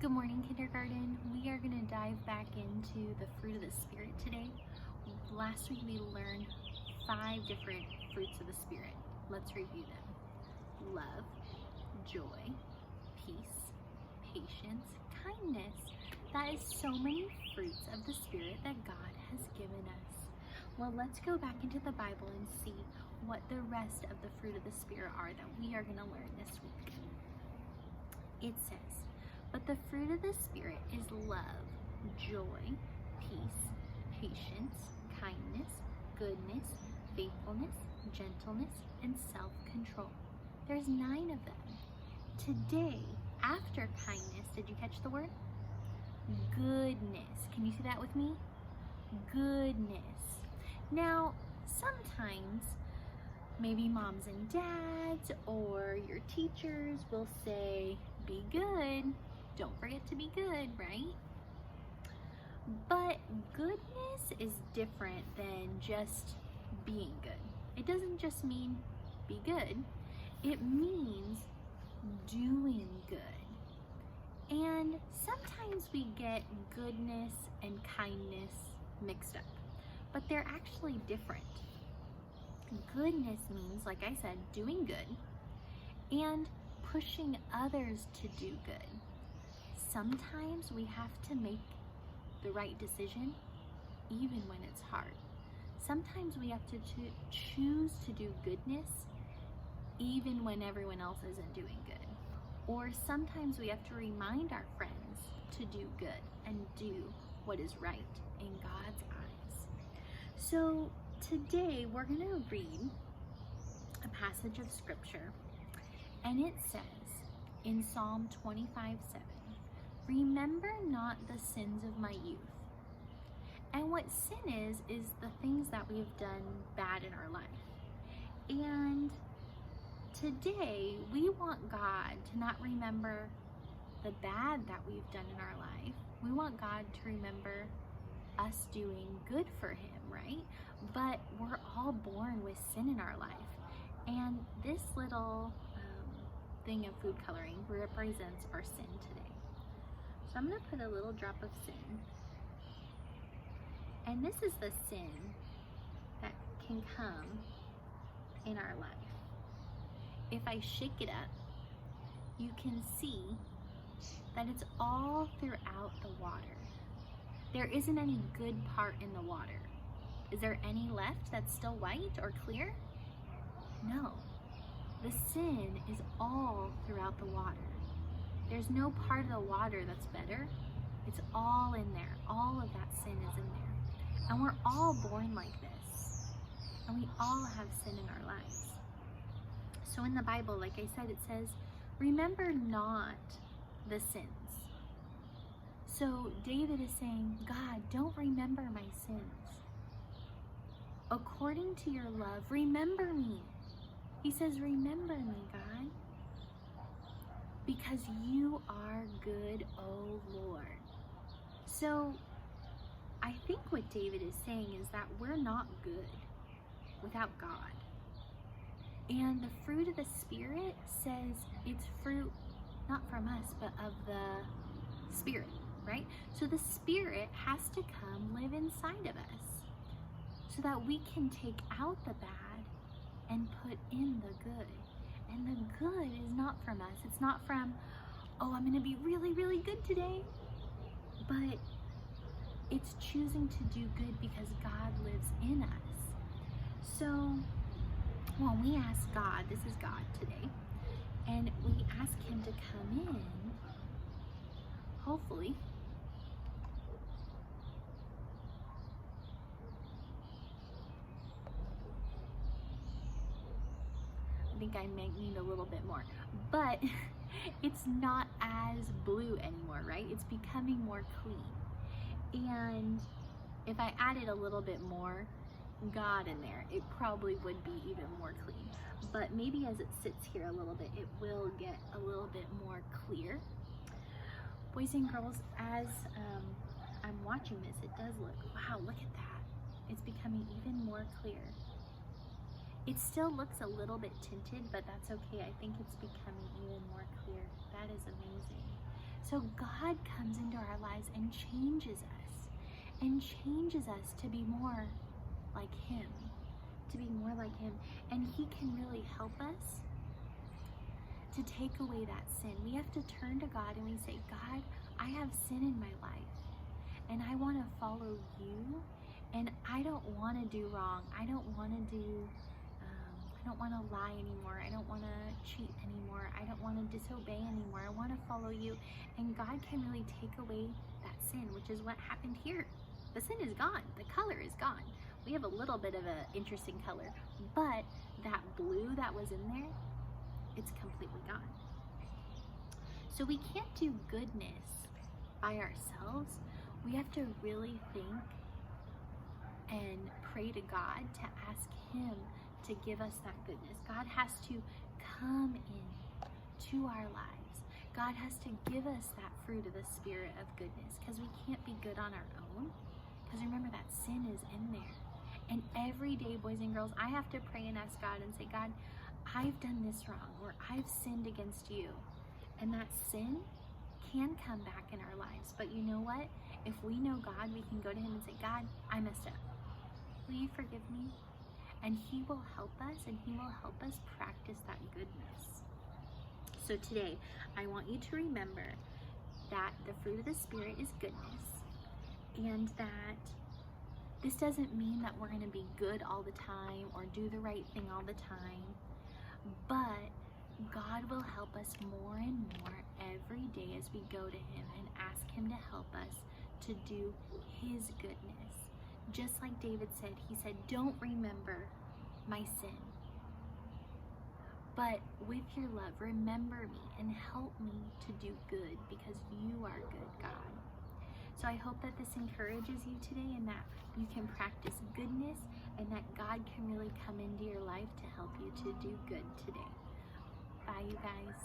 Good morning, kindergarten. We are going to dive back into the fruit of the Spirit today. Last week we learned 5 different fruits of the Spirit. Let's review them. Love, joy, peace, patience, kindness. That is so many fruits of the Spirit that God has given us. Well, let's go back into the Bible and see what the rest of the fruit of the Spirit are that we are going to learn this week. It says, but the fruit of the Spirit is love, joy, peace, patience, kindness, goodness, faithfulness, gentleness, and self-control. There's 9 of them. Today, after kindness, did you catch the word? Goodness. Can you see that with me? Goodness. Now, sometimes maybe moms and dads or your teachers will say, be good. Don't forget to be good, right? But goodness is different than just being good. It doesn't just mean be good. It means doing good. And sometimes we get goodness and kindness mixed up, but they're actually different. Goodness means, like I said, doing good and pushing others to do good. Sometimes we have to make the right decision even when it's hard. Sometimes we have to choose to do goodness even when everyone else isn't doing good. Or sometimes we have to remind our friends to do good and do what is right in God's eyes. So today we're going to read a passage of scripture, and it says in Psalm 25:7, remember not the sins of my youth. And what sin is the things that we have done bad in our life. And today we want God to not remember the bad that we've done in our life. We want God to remember us doing good for him, right? But we're all born with sin in our life. And this little thing of food coloring represents our sin today. So I'm going to put a little drop of sin. And this is the sin that can come in our life. If I shake it up, you can see that it's all throughout the water. There isn't any good part in the water. Is there any left that's still white or clear? No. The sin is all throughout the water. There's no part of the water that's better. It's all in there. All of that sin is in there. And we're all born like this. And we all have sin in our lives. So in the Bible, like I said, it says, remember not the sins. So David is saying, God, don't remember my sins. According to your love, remember me. He says, remember me, God, because you are good, oh Lord. So I think what David is saying is that we're not good without God. And the fruit of the Spirit says it's fruit not from us, but of the Spirit, right? So the Spirit has to come live inside of us so that we can take out the bad and put in the good. And the good is not from us. It's not from, oh, I'm going to be really, really good today. But it's choosing to do good because God lives in us. So when we ask God, this is God today, and we ask him to come in, hopefully, I think I might need a little bit more, but it's not as blue anymore, right? It's becoming more clean. And if I added a little bit more God in there, it probably would be even more clean. But maybe as it sits here a little bit, it will get a little bit more clear. Boys and girls, as I'm watching this, it does look, wow, look at that. It's becoming even more clear. It still looks a little bit tinted, but that's okay. I think it's becoming even more clear. That is amazing. So God comes into our lives and changes us to be more like him, and he can really help us to take away that sin. We have to turn to God and we say, God, I have sin in my life and I want to follow you, and I don't want to do wrong. I don't want to lie anymore. I don't want to cheat anymore. I don't want to disobey anymore. I want to follow you. And God can really take away that sin, which is what happened here. The sin is gone. The color is gone. We have a little bit of an interesting color, but that blue that was in there, it's completely gone. So we can't do goodness by ourselves. We have to really think and pray to God to ask him to give us that goodness. God has to come in to our lives. God has to give us that fruit of the Spirit of goodness, because we can't be good on our own. Because remember, that sin is in there. And every day, boys and girls, I have to pray and ask God and say, God, I've done this wrong, or I've sinned against you. And that sin can come back in our lives. But you know what? If we know God, we can go to him and say, God, I messed up. Will you forgive me? And he will help us, and he will help us practice that goodness. So today, I want you to remember that the fruit of the Spirit is goodness, and that this doesn't mean that we're going to be good all the time or do the right thing all the time, but God will help us more and more every day as we go to him and ask him to help us to do his goodness. Just like David said, he said, don't remember my sin, but with your love, remember me and help me to do good, because you are good, God. So I hope that this encourages you today, and that you can practice goodness, and that God can really come into your life to help you to do good today. Bye, you guys.